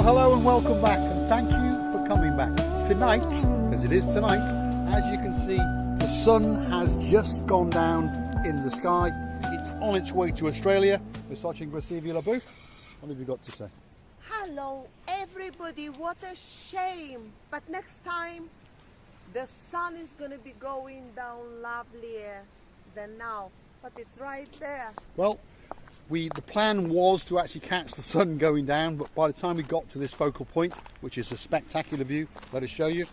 hello and welcome back, and thank you for coming back. Tonight, because it is tonight, as you can see, the sun has just gone down in the sky. It's on its way to Australia. Wysocin Gracivia Labouf. What have you got to say? Hello everybody, what a shame, but next time the sun is going to be going down lovelier than now, but it's right there. Well, the plan was to actually catch the sun going down, but by the time we got to this focal point, which is a spectacular view, let us show you.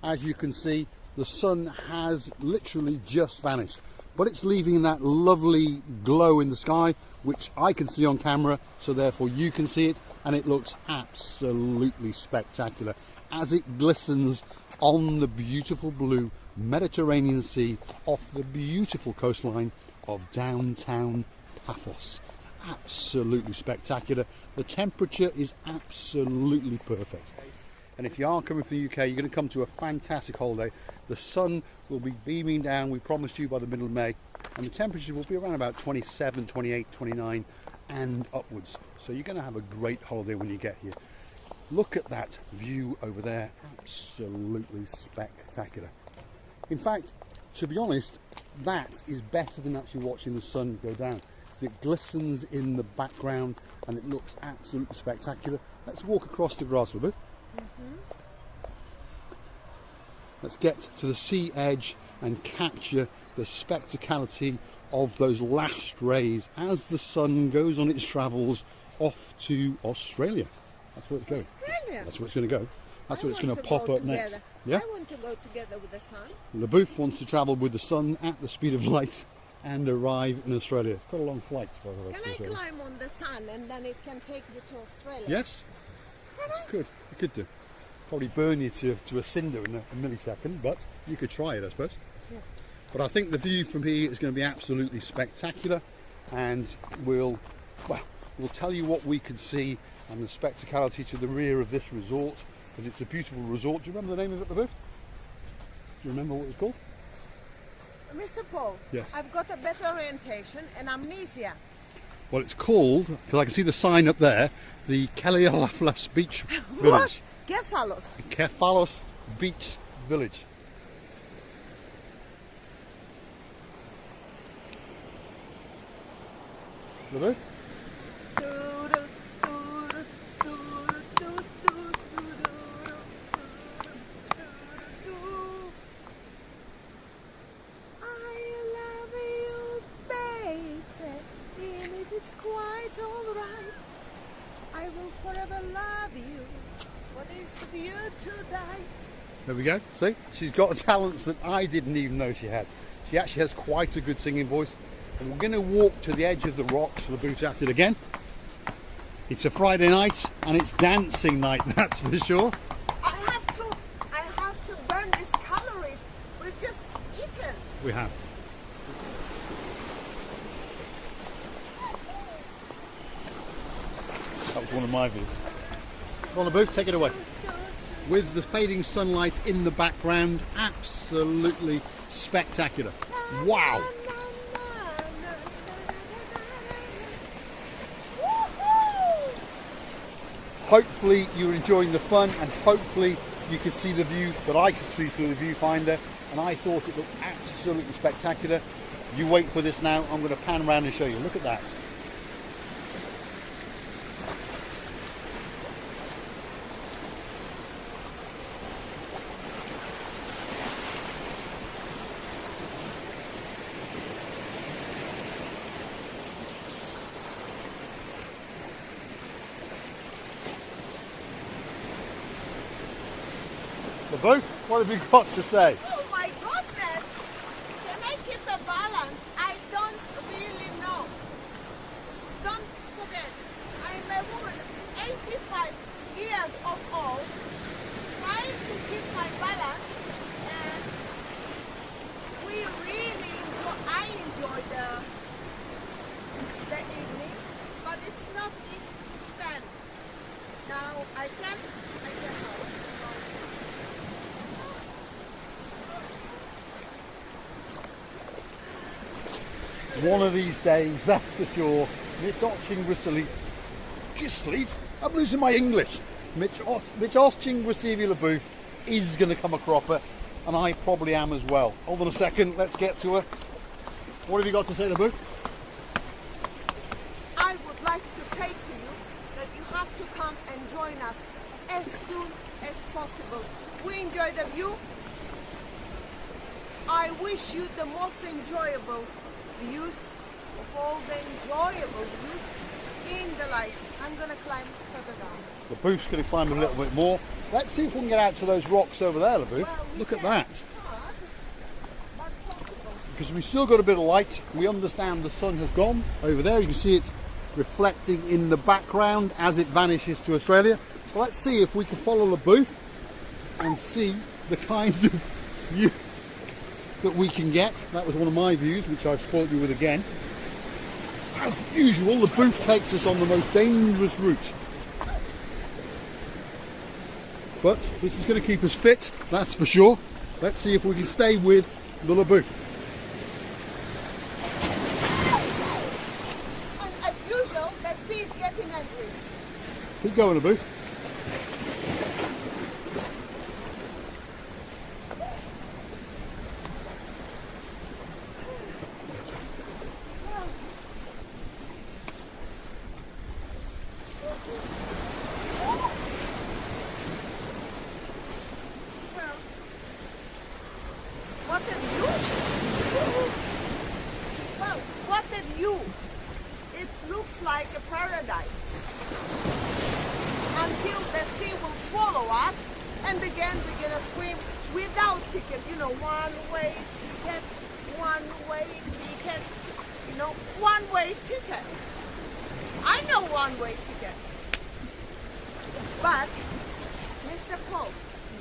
As you can see, the sun has literally just vanished, but it's leaving that lovely glow in the sky, which I can see on camera, so therefore you can see it, and it looks absolutely spectacular as it glistens on the beautiful blue Mediterranean Sea off the beautiful coastline of downtown Paphos. Absolutely spectacular. The temperature is absolutely perfect. And if you are coming from the UK, you're going to come to a fantastic holiday. The sun will be beaming down, we promised you, by the middle of May, and the temperature will be around about 27, 28, 29 and upwards. So you're going to have a great holiday when you get here. Look at that view over there, absolutely spectacular. In fact, to be honest, that is better than actually watching the sun go down. It glistens in the background and it looks absolutely spectacular. Let's walk across the grass a bit. Let's get to the sea edge and capture the spectacality of those last rays as the sun goes on its travels off to Australia. That's where it's going. Australia? That's where it's going to go. That's where it's going to pop up next. Yeah? I want to go together with the sun. Labouf wants to travel with the sun at the speed of light and arrive in Australia. It's quite a long flight, by the way. Can I climb on the sun and then it can take you to Australia? Yes. You could do. Probably burn you to a cinder in a millisecond, but you could try it, I suppose. Yeah. But I think the view from here is going to be absolutely spectacular, and we'll tell you what we can see and the spectacality to the rear of this resort, because it's a beautiful resort. Do you remember the name of it, Labouf? Do you remember what it's called? Mr. Paul, yes. I've got a better orientation and amnesia. Well, it's called, because I can see the sign up there, the Kefalos Beach Village. Kefalos. Kefalos Beach Village. Labouf? It's quite alright. I will forever love you. What is for you to die? There we go. See, she's got talents that I didn't even know she had. She actually has quite a good singing voice. And we're going to walk to the edge of the rocks. Labouf's at it again. It's a Friday night and it's dancing night, that's for sure. I have to burn these calories. We've just eaten. We have. That was one of my views. Come on, Labouf, take it away. With the fading sunlight in the background, absolutely spectacular. Wow! Hopefully you're enjoying the fun, and hopefully you can see the view that I could see through the viewfinder, and I thought it looked absolutely spectacular. You wait for this now. I'm going to pan around and show you. Look at that. Labouf, what have you got to say? Oh my goodness! Can I keep a balance? I don't really know. Don't forget, I'm a woman, 85 years of old, trying to keep my balance, and I enjoy the evening, but it's not easy to stand. Now I can One of these days, that's for sure. Wysocin Gracivia. Just leave. I'm losing my English. Mitch Osching Booth is going to come a cropper, and I probably am as well. Hold on a second, let's get to her. What have you got to say to Booth? I would like to say to you that you have to come and join us as soon as possible. We enjoy the view. I wish you the most enjoyable views of all the enjoyable views in the life. I'm going to climb further down. The Booth's going to climb a little bit more. Let's see if we can get out to those rocks over there, the Booth. Well, Look at that. Hard, but possible. Because we've still got a bit of light. We understand the sun has gone. Over there you can see it reflecting in the background as it vanishes to Australia. So let's see if we can follow the Booth and see the kinds of view that we can get. That was one of my views, which I've spoiled you with again. As usual, the Booth takes us on the most dangerous route. But this is going to keep us fit, that's for sure. Let's see if we can stay with the LaBooth. And as usual, the sea is getting angry. Keep going, LaBooth. What a view! Well, what a view! It looks like a paradise. Until the sea will swallow us, and again we're gonna swim without ticket. You know, one-way ticket, one-way ticket. You know, one-way ticket. I know one-way ticket. But, Mr. Paul,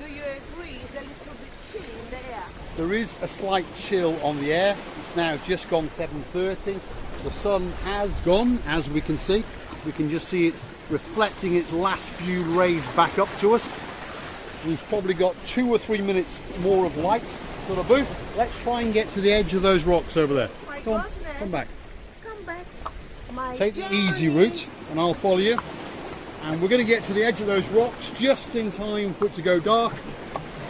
do you agree it's a little bit chilly in the air? There is a slight chill on the air. It's now just gone 7:30. The sun has gone, as we can see. We can just see it reflecting its last few rays back up to us. We've probably got 2 or 3 minutes more of light. So the Booth, let's try and get to the edge of those rocks over there. My Come on, goodness. come back. Come back. My Take the easy journey. route and I'll follow you. And we're going to get to the edge of those rocks just in time for it to go dark.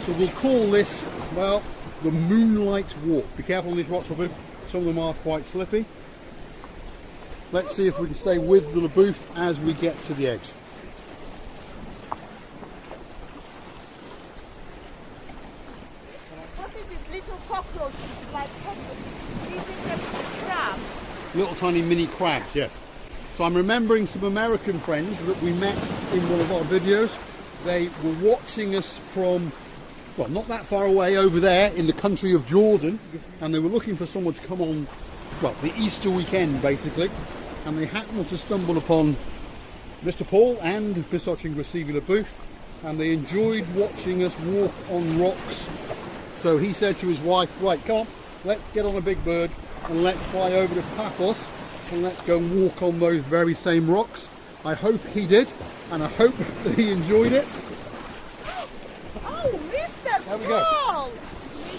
So we'll call this, well, the Moonlight Walk. Be careful on these rocks, LaBooth. Some of them are quite slippy. Let's see if we can stay with the LaBooth as we get to the edge. What is this little cockroaches like cockroaches? These are the crabs. Little tiny mini crabs, yes. So I'm remembering some American friends that we met in one of our videos. They were watching us from, well, not that far away over there in the country of Jordan, and they were looking for someone to come on, well, the Easter weekend basically, and they happened to stumble upon Mr. Paul and Pisoching LaBooth, and they enjoyed watching us walk on rocks. So he said to his wife, right, come on, let's get on a big bird and let's fly over to Paphos and let's go and walk on those very same rocks. I hope he did, and I hope that he enjoyed it. Oh, Mr. There we go. Paul!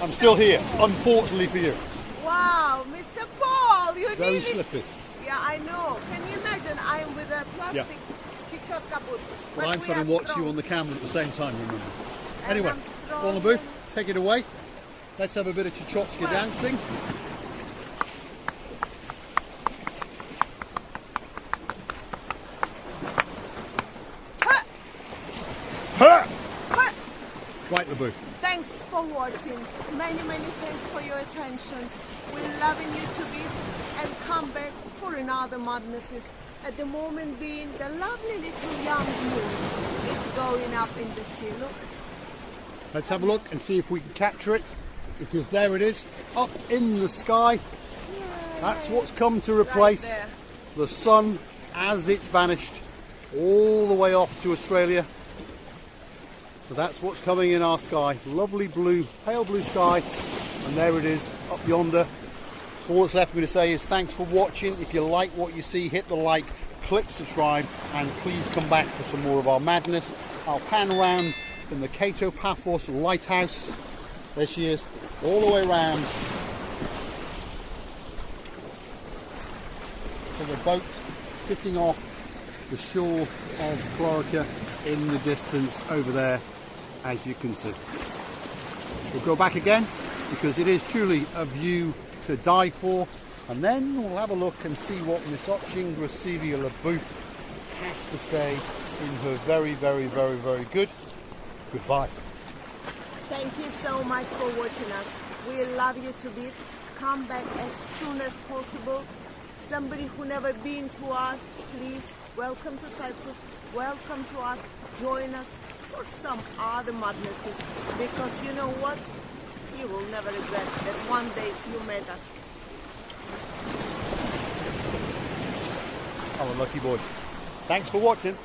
I'm still here, unfortunately for you. Wow, Mr. Paul, you Very nearly... slippy. Yeah, I know. Can you imagine? I'm with a plastic chichot kaput. But I'm trying to watch you on the camera at the same time, remember. And Anyway, I'm strong. on the booth, take it away. Let's have a bit of Chichotchka dancing. Ha! Ha! Ha! Right, the booth. Thanks for watching. Many thanks for your attention. We're loving you to bits and come back for another madnesses. At the moment being the lovely little young moon. It's going up in the sea. Look. Let's have a look and see if we can capture it, because there it is, up in the sky. That's what's come to replace Right the sun as it's vanished all the way off to Australia. So that's what's coming in our sky. Lovely blue, pale blue sky, and there it is up yonder. So all that's left for me to say is thanks for watching. If you like what you see, hit the like, click subscribe, and please come back for some more of our madness. I'll pan around in the Paphos lighthouse. There she is, all the way around. So the boat sitting off the shore of Florica in the distance over there, as you can see. We'll go back again because it is truly a view to die for, and then we'll have a look and see what Miss Oching Gracivia LaBouffe has to say in her very, very, very, very good goodbye. Thank you so much for watching us. We love you to bits. Come back as soon as possible. Somebody who never been to us, please welcome to Cyprus. Welcome to us. Join us for some other madnesses, because you know what? You will never regret that one day you met us. I'm a lucky boy. Thanks for watching.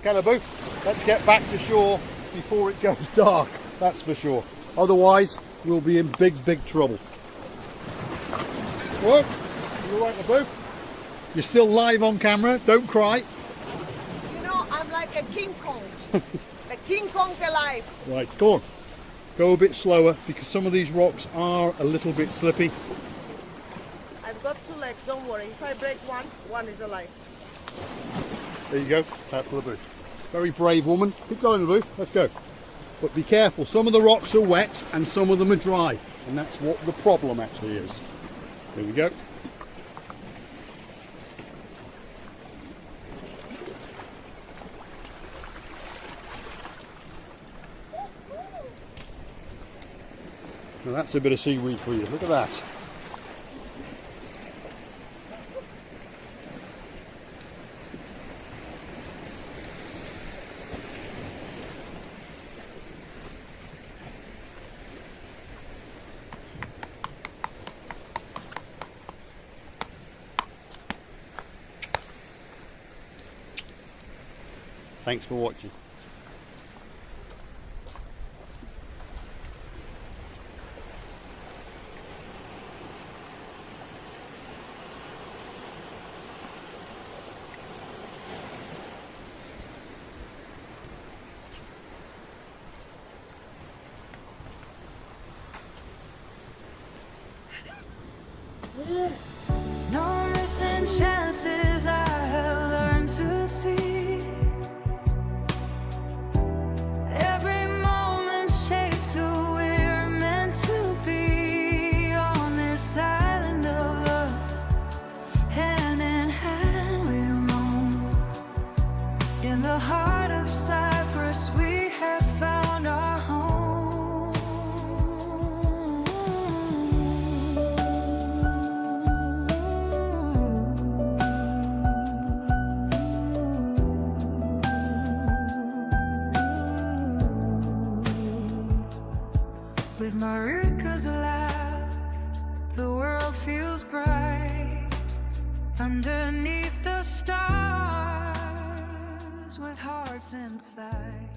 Okay, LaBouffe, let's get back to shore before it goes dark, that's for sure. Otherwise, we'll be in big, big trouble. What? You all right, LaBouffe? You're still live on camera, don't cry. You know, I'm like a King Kong. The King Kong alive. Right, go on. Go a bit slower because some of these rocks are a little bit slippy. I've got 2 legs, don't worry. If I break one is alive. There you go, that's LaBouffe. Very brave woman. Keep going, LaBouffe, let's go. But be careful, some of the rocks are wet and some of them are dry. And that's what the problem actually is. Here we go. Now that's a bit of seaweed for you, look at that. Thanks for watching. No missing chances, I have learned to see. Every moment shapes who we're meant to be. On this island of love, hand in hand we roam. In the heart of Cyprus, we have found our home. With Marika's laugh, the world feels bright. Underneath the stars, with hearts inside.